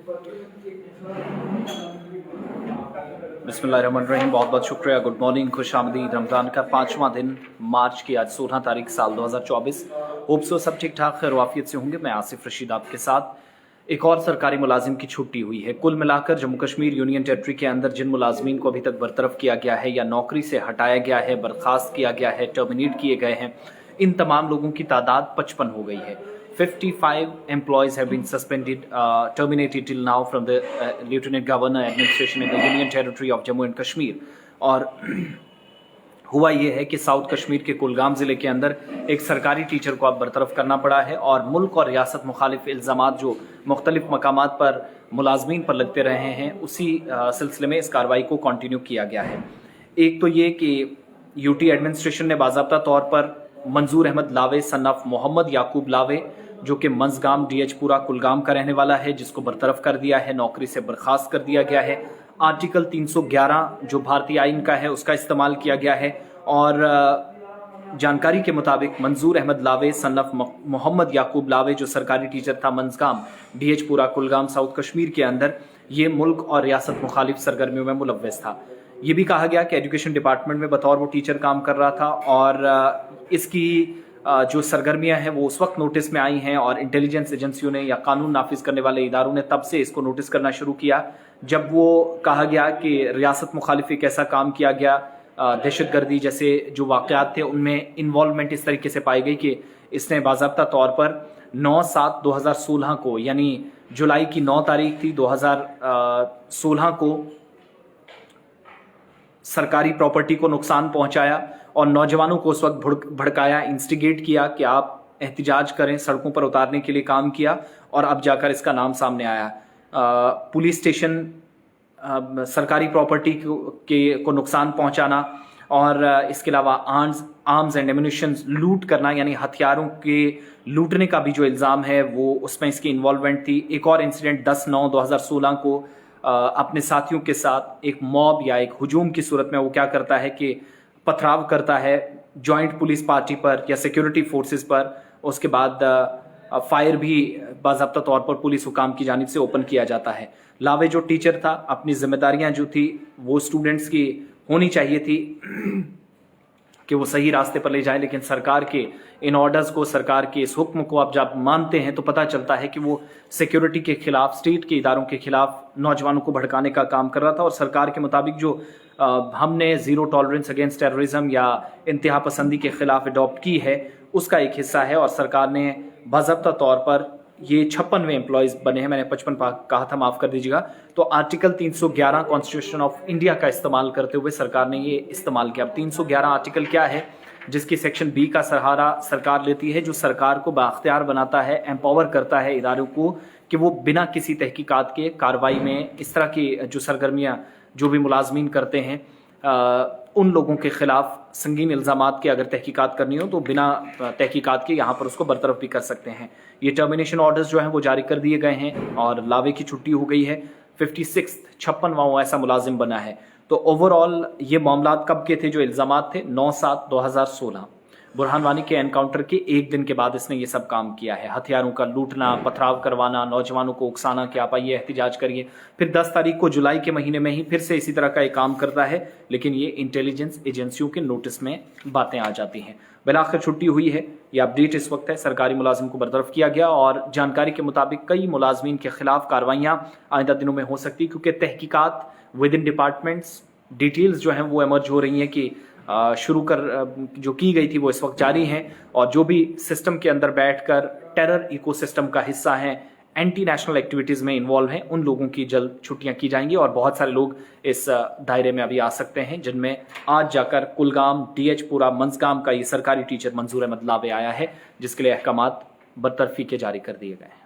बिस्मिल्लाहिर्रहमानिर्रहीम। बहुत बहुत शुक्रिया। गुड मॉर्निंग, खुश आमदीद। रमज़ान का 5वां दिन मार्च की आज 16 तारीख साल 2024। होप सो सब ठीक ठाक खैर वाफियत से होंगे। मैं आसिफ रशीद आपके साथ। एक और सरकारी मुलाजिम की छुट्टी हुई है। कुल मिलाकर जम्मू कश्मीर यूनियन टेरिटरी के अंदर जिन मुलाजमीन को अभी तक बरतरफ किया गया है या नौकरी से हटाया गया है, बर्खास्त किया गया है, टर्मिनेट किए गए हैं, इन तमाम लोगों की तादाद 55 हो गई है। 55 employees have been suspended, terminated till now from the Lieutenant Governor administration in the Union Territory of Jammu and Kashmir। और हुआ ये है कि साउथ कश्मीर के कुलगाम ज़िले के अंदर एक सरकारी टीचर को अब बरतरफ करना पड़ा है और मुल्क और रियासत मुखालिफ इल्ज़ामात जो मुख्तलिफ मकामात पर मुलाजमीन पर लगते रहे हैं, उसी सिलसिले में इस कार्रवाई को कंटिन्यू किया गया है। एक तो ये कि यूटी एडमिनिस्ट्रेशन ने बाज़ाब्ता तौर पर मंजूर अहमद लावे सन ऑफ मोहम्मद याकूब लावे, जो कि मंजगाम डीएचपुरा कुलगाम का रहने वाला है, जिसको बरतरफ कर दिया है, नौकरी से बर्खास्त कर दिया गया है। आर्टिकल 311 जो भारतीय आइन का है उसका इस्तेमाल किया गया है और जानकारी के मुताबिक मंजूर अहमद लावे सन ऑफ मोहम्मद याकूब लावे, जो सरकारी टीचर था मंजगाम डीएचपुरा कुलगाम साउथ कश्मीर के अंदर, ये मुल्क और रियासत मुखालिफ सरगर्मियों में मुलव्वस था। ये भी कहा गया कि एजुकेशन डिपार्टमेंट में बतौर वो टीचर काम कर रहा था और इसकी जो सरगर्मियां हैं वो उस वक्त नोटिस में आई हैं और इंटेलिजेंस एजेंसियों ने या कानून नाफिज करने वाले इदारों ने तब से इसको नोटिस करना शुरू किया जब वो कहा गया कि रियासत मुखालिफ एक ऐसा काम किया गया, दहशतगर्दी जैसे जो वाक़यात थे उनमें इन्वॉल्वमेंट इस तरीके से पाई गई कि इसने बाज़ाब्ता तौर पर 9/7/2016 को, यानी जुलाई की 9 तारीख थी 2016 को, सरकारी प्रॉपर्टी को नुकसान पहुंचाया और नौजवानों को उस वक्त भड़काया, इंस्टिगेट किया कि आप एहतिजाज करें, सड़कों पर उतारने के लिए काम किया और अब जाकर इसका नाम सामने आया। पुलिस स्टेशन, सरकारी प्रॉपर्टी को नुकसान पहुंचाना और इसके अलावा आर्म्स एंड एम्यूनिशन लूट करना, यानी हथियारों के लूटने का भी जो इल्ज़ाम है वो उसमें इसकी इन्वॉल्वमेंट थी। एक और इंसिडेंट 10/9/2016 को अपने साथियों के साथ एक मॉब या एक हुजूम की सूरत में वो क्या करता है कि पथराव करता है जॉइंट पुलिस पार्टी पर या सिक्योरिटी फोर्सेस पर। उसके बाद फायर भी बाज़ाब्ता तौर पर पुलिस हुकाम की जानिब से ओपन किया जाता है। लावे जो टीचर था, अपनी जिम्मेदारियां जो थी वो स्टूडेंट्स की होनी चाहिए थी कि वो सही रास्ते पर ले जाए, लेकिन सरकार के इन ऑर्डर्स को, सरकार के इस हुक्म को आप जब मानते हैं तो पता चलता है कि वो सिक्योरिटी के खिलाफ, स्टेट के इदारों के खिलाफ नौजवानों को भड़काने का काम कर रहा था। और सरकार के मुताबिक जो हमने ज़ीरो टॉलरेंस अगेंस्ट टेररिज्म या इंतहा पसंदी के खिलाफ अडॉप्ट की है उसका एक हिस्सा है और सरकार ने बाज़ाब्ता तौर पर ये 56 एम्प्लॉयज़ बने हैं। मैंने 55 कहा था, माफ़ कर दीजिएगा। तो आर्टिकल 311 कॉन्स्टिट्यूशन ऑफ इंडिया का इस्तेमाल करते हुए सरकार ने ये इस्तेमाल किया। अब 311 आर्टिकल क्या है, जिसकी सेक्शन बी का सहारा सरकार लेती है, जो सरकार को बाख्तियार बनाता है, एम्पावर करता है इदारों को कि वो बिना किसी तहकीकात के कार्रवाई में इस तरह की जो सरगर्मियाँ जो भी मुलाजमीन करते हैं उन लोगों के खिलाफ संगीन इल्ज़ामात की अगर तहकीकात करनी हो तो बिना तहकीकात के यहाँ पर उसको बरतरफ भी कर सकते हैं। ये टर्मिनेशन ऑर्डर्स जो हैं वो जारी कर दिए गए हैं और लावे की छुट्टी हो गई है। 56वां ऐसा मुलाजिम बना है। तो ओवरऑल ये मामलात कब के थे जो इल्ज़ामात थे? 9/7/2016 बुरहान वानी के एनकाउंटर के एक दिन के बाद इसने ये सब काम किया है। हथियारों का लूटना, पथराव करवाना, नौजवानों को उकसाना कि आप आइए एहतिजाज करिए। फिर 10 तारीख को जुलाई के महीने में ही फिर से इसी तरह का एक काम करता है, लेकिन ये इंटेलिजेंस एजेंसियों के नोटिस में बातें आ जाती हैं। बिलाखिर छुट्टी हुई है, ये अपडेट इस वक्त है। सरकारी मुलाजिम को बरतरफ किया गया और जानकारी के मुताबिक कई मुलाजमीन के खिलाफ कार्रवाइयाँ आइंदा दिनों में हो सकती, क्योंकि तहकीकात विद इन डिपार्टमेंट्स, डिटेल्स जो हैं वो एमर्ज हो रही हैं कि जो की गई थी वो इस वक्त जारी हैं और जो भी सिस्टम के अंदर बैठकर टेरर इकोसिस्टम का हिस्सा हैं, एंटी नेशनल एक्टिविटीज़ में इन्वॉल्व हैं, उन लोगों की जल्द छुट्टियां की जाएंगी और बहुत सारे लोग इस दायरे में अभी आ सकते हैं, जिनमें आज जाकर कुलगाम, डीएचपुरा, मंजगाम का ये सरकारी टीचर मंजूर अहमद लावे आया है, जिसके लिए अहकामात बरतरफी के जारी कर दिए गए हैं।